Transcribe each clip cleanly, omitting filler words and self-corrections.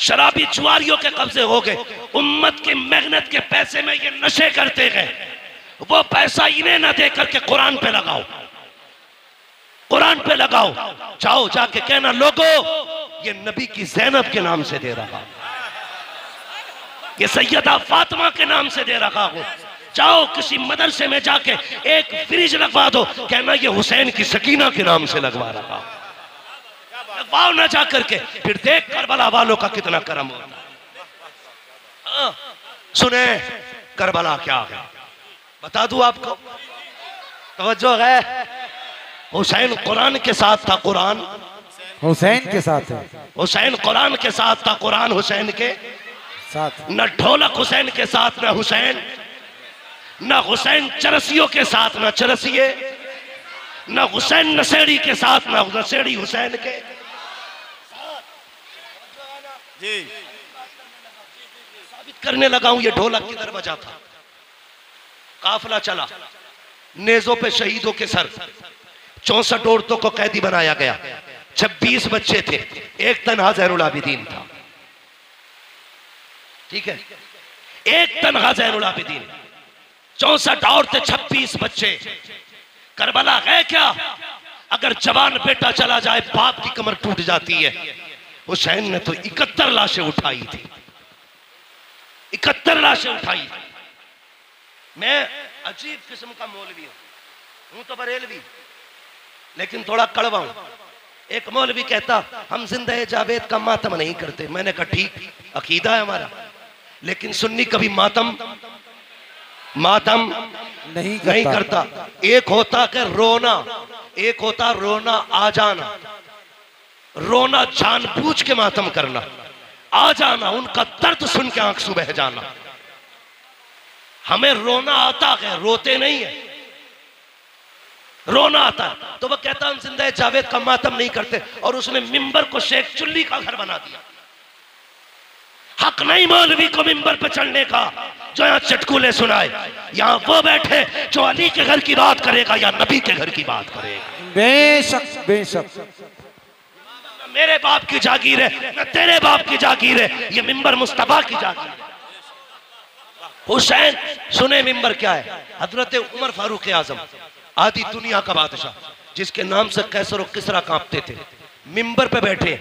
शराबी जुआरियों के कब्जे हो गए, उम्मत की मेहनत के पैसे में ये नशे करते गए, वो पैसा इन्हें ना दे करके कुरान पे लगाओ, कुरान पे लगाओ। जाओ जाके कहना लोगों ये नबी की ज़ैनब के नाम से दे रहा, ये सैयदा फातिमा के नाम से दे रहा हूं। जाओ किसी मदरसे में जाके एक फ्रिज लगवा दो, कहना ये हुसैन की सकीना के नाम से लगवा रहा, लगवाओ ना जा करके, फिर देख करबला वालों का कितना करम होता। सुने करबला क्या है बता दूं आपको, तवज्जो है। हुसैन कुरान के साथ था, कुरान हुसैन के साथ है, हुसैन कुरान के साथ था, कुरान हुसैन के साथ। न ढोलक हुसैन के साथ न हुसैन, न हुसैन चरसियों के साथ न चरसिए, न हुसैन नशेड़ी के साथ न नशेड़ी हुसैन के जी। साबित करने लगा हूं ये ढोलक किधर बजा था। काफिला चला, नेजों पे शहीदों के सर, 64 औरतों को कैदी बनाया गया, 26 बच्चे थे, एक तन्हा ज़ैनुल आबिदीन था। ठीक है, एक तन्हा ज़ैनुल आबिदीन, 64 औरतें, 26 बच्चे। करबला है क्या? अगर जवान बेटा चला जाए बाप की कमर टूट जाती है। हुसैन ने तो 71 लाशें उठाई थी, 71 लाशें उठाई। मैं अजीब किस्म का मौलवी हूं तो बरेलवी, लेकिन थोड़ा कड़वा हूं। एक मौलवी कहता हम जिंदा जावेद का मातम नहीं करते, मैंने कहा ठीक, अकीदा है हमारा, लेकिन सुन्नी कभी मातम नहीं करता। एक होता कि रोना, एक होता रोना आ जाना, रोना जानबूझ के मातम करना, आ जाना उनका दर्द सुन के आंख से बह जाना। हमें रोना आता है, रोते नहीं है, रोना आता है। तो वह कहता हम जिंदा जावेद का मातम नहीं करते, और उसने मिंबर को शेख चुल्ली का घर बना दिया। हक नहीं मौलवी को मिंबर पे चढ़ने का जो यहाँ चटकुले सुनाए। यहाँ वो बैठे जो अली के घर की बात करेगा या नबी के घर की बात करेगा। बेशक बेशक, मेरे बाप की जागीर है न तेरे बाप की जागीर है, ये मिंबर मुस्तफा की जागीर है। हुसैन सुने मिंबर क्या है? हजरत उमर फारूक आजम, आधी दुनिया का बादशाह, जिसके नाम से कैसर और किसरा कांपते थे, मिंबर पे बैठे,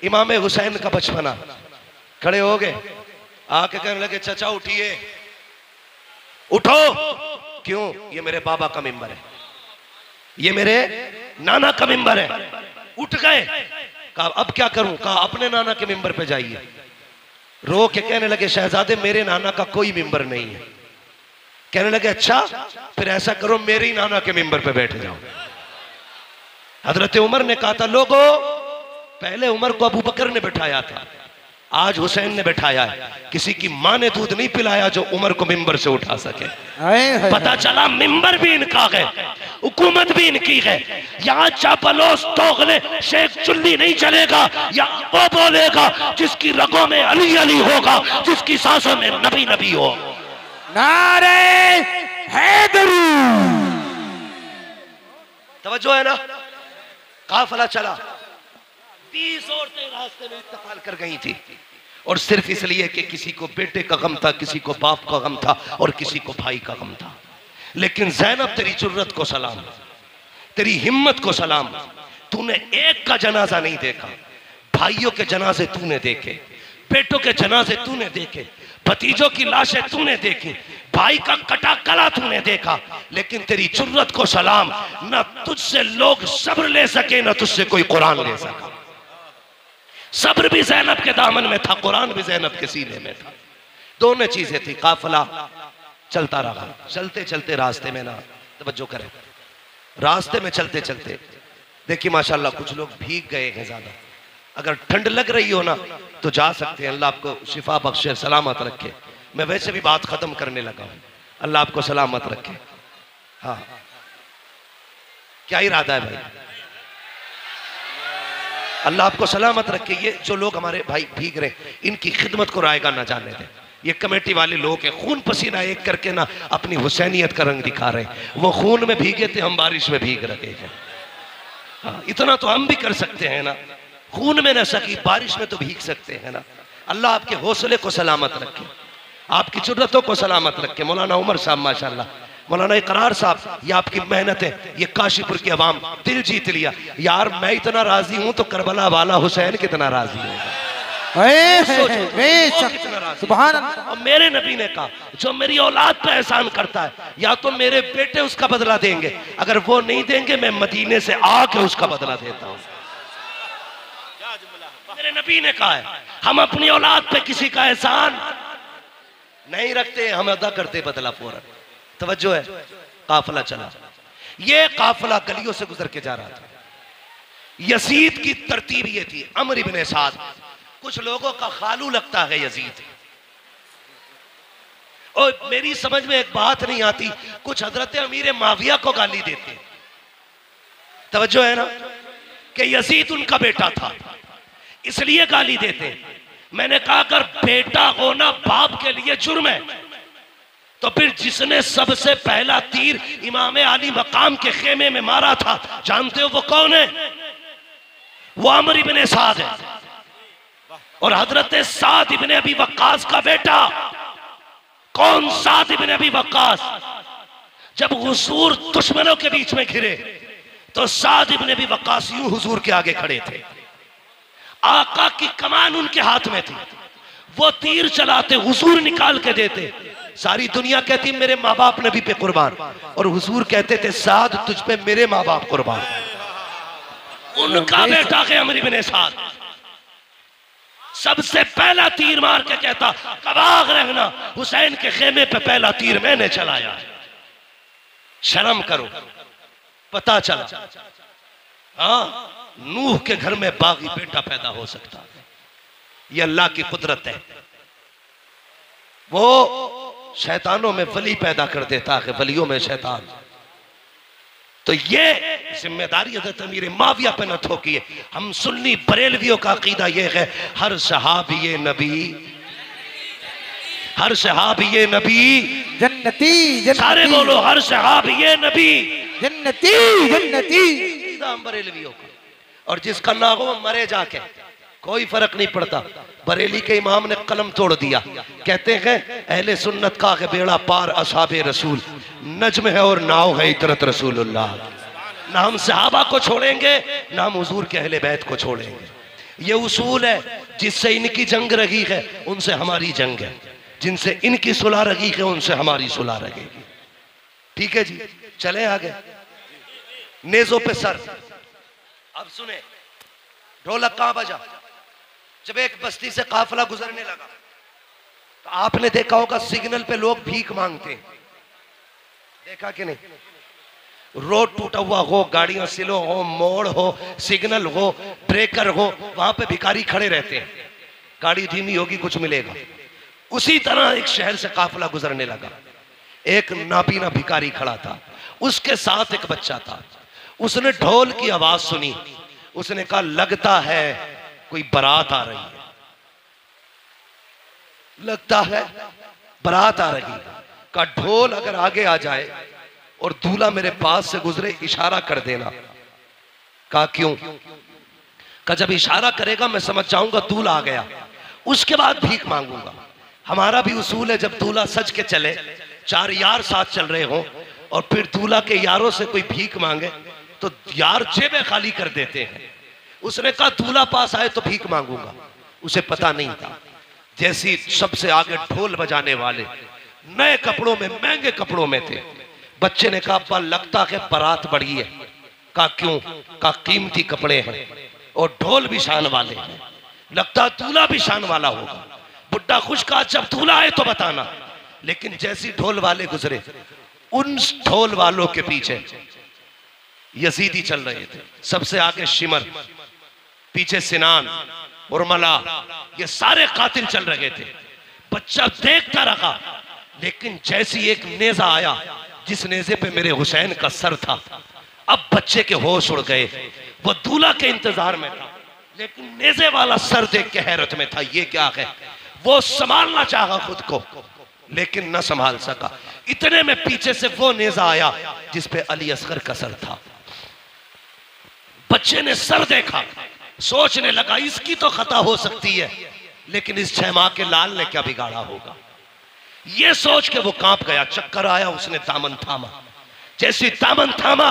इमाम हुसैन का बचपना, खड़े हो गए, आके कहने लगे चचा उठिए, उठो। क्यों? ये मेरे बाबा का मिंबर है, ये मेरे नाना का मिंबर है। उठ गए, कहा अब क्या करूं? कहा अपने नाना के मिंबर पे जाइए। रो के कहने लगे शहजादे मेरे नाना का कोई मिंबर नहीं है। कहने लगे अच्छा, फिर ऐसा करो मेरे ही नाना के मिंबर पे बैठ जाओ। हजरत उमर ने कहा था लोगों, पहले उमर को अबू बकर ने बिठाया था, आज हुसैन ने बैठाया है। किसी की मां ने दूध नहीं पिलाया जो उमर को मिंबर से उठा सके। पता चला मिंबर भी इनका है, हुकूमत भी इनकी है। यहाँ चापलोस दोगले शेख चुल्ली नहीं चलेगा, या वो बोलेगा जिसकी रगों में अली अली होगा, जिसकी सांसों में नबी नबी हो। नारे हैदरी, तवज्जो है ना? काफिला चला, 20 औरतें रास्ते में इंतकाल कर गई थी, और सिर्फ इसलिए कि किसी को बेटे का गम था, किसी को बाप का गम था, और किसी को भाई का गम था। लेकिन ज़ैनब तेरी जुर्रत को सलाम, तेरी हिम्मत को सलाम। तूने एक का जनाजा नहीं देखा, भाइयों के जनाजे तूने देखे, बेटों के जनाजे तूने देखे, भतीजों की लाशें तूने देखी, भाई का कटा गला तूने देखा। लेकिन तेरी जुर्रत को सलाम, न तुझसे लोग सब्र ले सके, न तुझसे कोई कुरान ले सका। सब्र भी ज़ैनब के दामन में था, कुरान भी ज़ैनब के सीने में था, दोनों चीजें थी। काफिला चलता रहा, चलते चलते रास्ते में ना, तवज्जो करें, रास्ते में चलते चलते देखिए माशाल्लाह कुछ लोग भीग गए हैं ज्यादा। अगर ठंड लग रही हो ना तो जा सकते हैं, अल्लाह आपको शिफा बख्शे, सलामत रखे। मैं वैसे भी बात खत्म करने लगा हूं, अल्लाह आपको सलामत रखे। हाँ, क्या इरादा है भाई? अल्लाह आपको सलामत रखे। ये जो लोग हमारे भाई भीग रहे, इनकी खिदमत को रायगा ना जाने दें। ये कमेटी वाले लोग हैं, खून पसीना एक करके ना अपनी हुसैनियत का रंग दिखा रहे हैं। वो खून में भीगे थे, हम बारिश में भीग रहे हैं। हाँ, इतना तो हम भी कर सकते हैं ना, खून में न सकी बारिश में तो भीग सकते हैं ना। अल्लाह आपके हौसले को सलामत रखे, आपकी जुर्रतों को सलामत रखे। मौलाना उमर साहब माशाल्लाह, मौलाना इकरार साहब, ये आपकी मेहनत है, ये काशीपुर की आवाम दिल जीत लिया। यार मैं इतना राजी हूं तो करबला वाला हुसैन कितना राजी होगा। सुभान अल्लाह। और मेरे नबी ने कहा जो मेरी औलाद पे एहसान करता है या तो मेरे बेटे उसका बदला देंगे, अगर वो नहीं देंगे मैं मदीने से आके उसका बदला देता हूं। मेरे नबी ने कहा है हम अपनी औलाद पे किसी का एहसान नहीं रखते, हम अदा करते बदला फौरन। तवज्जो है, काफिला चला, ये काफिला गलियों से गुजर के जा रहा था। यजीद की तरतीब ये थी, अमर इब्ने साद, कुछ लोगों का खालू लगता है यजीद। और मेरी समझ में एक बात नहीं आती, कुछ हजरत अमीर माविया को गाली देते। तवज्जो है ना, कि यजीद उनका बेटा था इसलिए गाली देते। मैंने कहा अगर बेटा होना बाप के लिए जुर्म है तो फिर जिसने सबसे पहला तीर इमाम अली मकाम के खेमे में मारा था, जानते हो वो कौन है? वो अमर इब्ने साद है। और हजरत साद इब्ने अबी वक्कास का बेटा। कौन साद इब्ने अबी वक्कास? जब हुजूर दुश्मनों के बीच में घिरे तो साद इब्ने अबी वक्कास यूं हुजूर के आगे खड़े थे, आका की कमान उनके हाथ में थी, वो तीर चलाते, हुजूर निकाल के देते। सारी दुनिया कहती मेरे माँ बाप नबी पे कुर्बान, और हुजूर कहते थे साद तुझ पे मेरे माँ बाप कुर्बान। उनका बेटा है अमर इब्ने साद, सबसे पहला तीर मार के कहता कबाग रहना, हुसैन के खेमे पे पहला तीर मैंने चलाया। शर्म करो। पता चला हाँ, नूह के घर में बागी बेटा पैदा हो सकता है, ये अल्लाह की कुदरत है। वो शैतानों में वली पैदा कर देता है, वलियों में शैतान। तो ये जिम्मेदारी हज़रत अमीर माविया पे न थोकिए। हम सुन्नी बरेलवियों का अकीदा ये है हर सहाबी नबी, हर सहाबी नबी जन्नती, सारे बोलो हर सहाबी नबी जन्नती जन्नती। बरेलवियों का, और जिसका ना हो मरे जाके, कोई फर्क नहीं पड़ता। बरेली के इमाम ने कलम तोड़ दिया, कहते हैं अहले सुन्नत का बेड़ा पार असहाबे रसूल, नज्म है और नाव है इतरत रसूलुल्लाह। ना हम सहाबा को छोड़ेंगे ना हम हुजूर के अहले बैत को छोड़ेंगे। ये उसूल है, जिससे इनकी जंग रही है उनसे हमारी जंग है, जिनसे इनकी सुलह रही है उनसे हमारी सुलह रहेगी। ठीक है जी, चले आगे। नेजों पे सर। अब सुने, ढोलक कहां बजा? जब एक बस्ती से काफिला गुजरने लगा तो आपने देखा होगा सिग्नल पे लोग भीख मांगते हैं, देखा कि नहीं? रोड टूटा हुआ हो, गाड़ियां स्लो हो, मोड़ हो, सिग्नल हो, ब्रेकर हो, वहां पे भिखारी खड़े रहते हैं, गाड़ी धीमी होगी कुछ मिलेगा। उसी तरह एक शहर से काफिला गुजरने लगा, एक नाबीना भिखारी खड़ा था, उसके साथ एक बच्चा था। उसने ढोल की आवाज सुनी, उसने कहा लगता है कोई बारात आ रही है, लगता है बारात आ रही है। का ढोल अगर आगे आ जाए और दूल्हा मेरे पास से गुजरे इशारा कर देना। कहा क्यों? का जब इशारा करेगा मैं समझ जाऊंगा दूल्हा आ गया, उसके बाद भीख मांगूंगा। हमारा भी उसूल है जब दूल्हा सज के चले, चार यार साथ चल रहे हो और फिर दूल्हा के यारों से कोई भीख मांगे तो यार जेबें खाली कर देते हैं। उसने कहा दूल्हा पास आए तो भीख मांगूंगा। उसे पता नहीं था, जैसी सबसे आगे ढोल बजाने वाले नए कपड़ों में, महंगे कपड़ों में थे। बच्चे ने कहा अब्बा लगता है बारात बढ़ी है। कहा क्यों? कहा कीमती कपड़े हैं और ढोल भी शान वाले हैं, लगता दूल्हा भी शान वाला होगा। बुड्ढा खुश कहा जब दूल्हा आए तो बताना। लेकिन जैसी ढोल वाले गुजरे, उन ढोल वालों के पीछे यजीदी चल रहे थे, सबसे आगे शिमर, पीछे सिनान और मला, ये सारे कातिल चल रहे थे। बच्चा देखता रहा, लेकिन जैसी एक नेजा आया जिस नेजे पे मेरे हुसैन का सर था, अब बच्चे के होश उड़ गए। वो दूल्हा के इंतजार में था लेकिन नेजे वाला सर देख के हैरत में था, ये क्या है? वो संभालना चाहा खुद को लेकिन न संभाल सका। इतने में पीछे से वो नेजा आया जिस पे अली असगर का सर था। बच्चे ने सर देखा, सोचने लगा इसकी तो खता हो सकती है, लेकिन इस 6 माह के लाल ने क्या बिगाड़ा होगा, ये सोच के वो कांप गया। चक्कर आया, उसने दामन थामा। जैसे दामन थामा,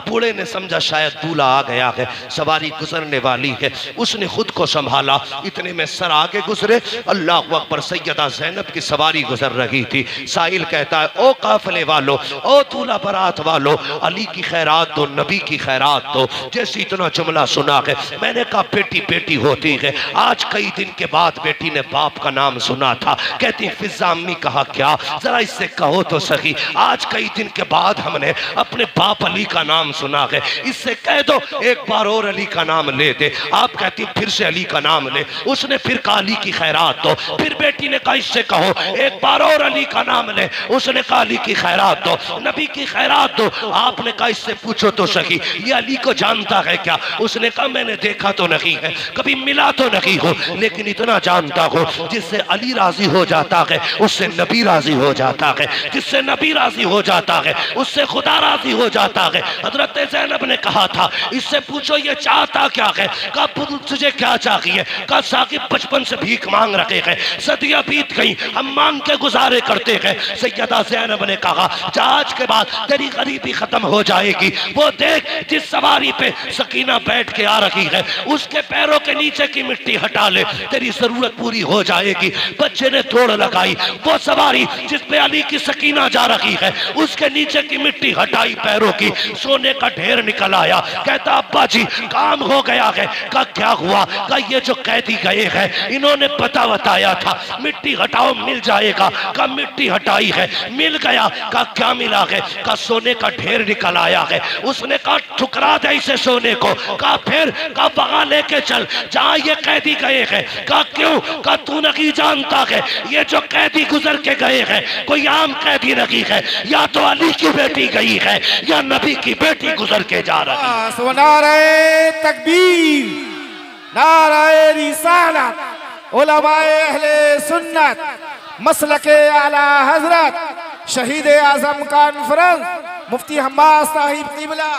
बूढ़े ने समझा शायद दूल्हा आ गया है, सवारी गुजरने वाली है। उसने खुद को संभाला, इतने में सर आगे गुजरे। अल्लाह अकबर, सैयदा ज़ैनब की सवारी गुजर रही थी। साहिल कहता है, ओ काफिले वालों, ओ दूल्हा बारात वालों, अली की खैरात दो, नबी की खैरात दो। जैसे इतना जुमला सुना है, मैंने कहा बेटी बेटी होती है। आज कई दिन के बाद बेटी ने बाप का नाम सुना था। कहती फिजा अम्मी, कहा क्या, जरा इससे कहो तो सही। आज कई दिन के बाद हमने अपने बाप अली का नाम सुना है, इससे कह दो एक बार और अली का नाम ले दे। आप कहती फिर से अली का नाम ले। उसने फिर कहा अली की खैरात दो। फिर बेटी ने कहा इससे कहो एक बार और अली का नाम ले। उसने कहा अली की खैरात दो, नबी की खैरात दो। आपने कहा इससे पूछो तो सही, ये अली को जानता है क्या? उसने कहा मैंने देखा तो नहीं है, कभी मिला तो नहीं हो, लेकिन इतना जानता हो जिससे अली राजी हो जाता है उससे नबी राजी हो जाता है, जिससे नबी राजी हो जाता है उससे खुदा राजी हो जाता है। हजरत ज़ैनब ने कहा था इससे पूछो ये चाहता क्या है? कहा तुझे क्या चाहिए? कहा साकिब बचपन से भीख मांग रखे हैं, सदियां बीत गई, हम मांग के गुजारे करते हैं। सैयदा ज़ैनब ने कहा आज के बाद तेरी गरीबी खत्म हो जाएगी। वो देख जिस सवारी पे सकीना बैठ के आ रही है उसके पैरों के नीचे की मिट्टी हटा ले, तेरी जरूरत पूरी हो जाएगी। बच्चे ने दौड़ लगाई, वो सवारी जिस पे अली की सकीना जा रही है उसके नीचे की मिट्टी हटाई, पैरों की, सोने का ढेर निकल आया। कहता अब्बा जी काम हो गया है। कहा क्या हुआ? कहा ये जो कैदी गए हैं इन्होंने पता बताया था मिट्टी हटाओ मिल जाएगा। कहा मिट्टी हटाई है, मिल गया। कहा क्या मिला है? कहा सोने का ढेर निकल आया है। उसने कहा ठुकरा दे इसे सोने को। कहा फिर? कहा वहां लेके चल जहां ये कैदी गए हैं। कहा क्यों? कहा तू नहीं जानता है ये जो कैदी गुजर के गए हैं कोई आम कैदी नहीं है, या तो अली की बेटी गई है या नबी की बेटी गुजर के जा रही है। नारे तकबीर, नारे रिसालत, उलमाए अहले सुन्नत, मसलके आला हजरत, शहीद आजम कॉन्फ्रेंस, मुफ्ती हम्माद साहिब क़िबला।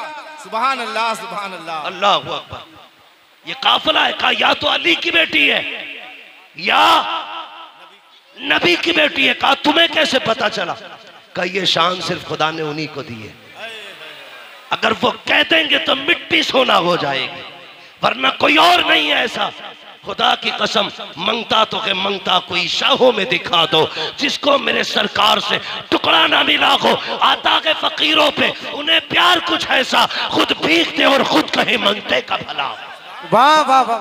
सुभान अल्लाह, सुभान अल्लाह, अल्लाह अकबर। ये काफिला है। कहा या तो अली की बेटी है या नबी की बेटी है। कहा तुम्हें कैसे पता चला? कहा ये शान सिर्फ खुदा ने उन्हीं को दी है, अगर वो कह देंगे तो मिट्टी सोना हो जाएगी, वरना कोई और नहीं है ऐसा। खुदा की कसम मंगता तो के मंगता कोई शाहों में दिखा दो जिसको मेरे सरकार से टुकड़ा ना मिला हो। आता के फकीरों पे उन्हें प्यार कुछ ऐसा खुद भीखते और खुद कहे मंगते का भला। वाह वाह वाह।